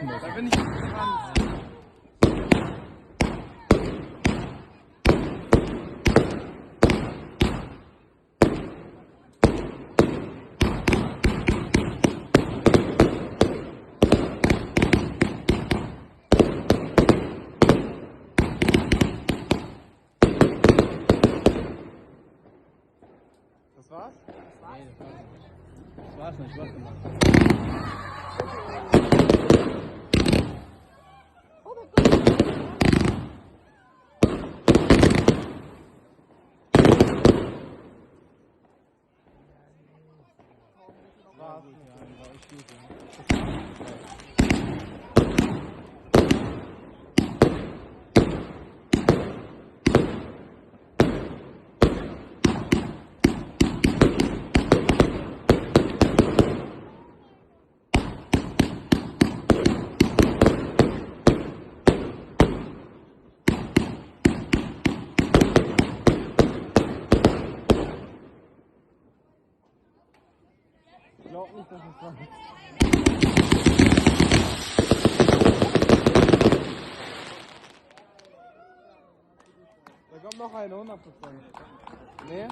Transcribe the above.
müssen. Da bin ich gespannt. Das war's? Nee, das war's nicht. Warte mal. War's. Ja, war echt gut, ja. Ich glaub nicht, dass es war. Da kommt noch eine, 100%. Nee?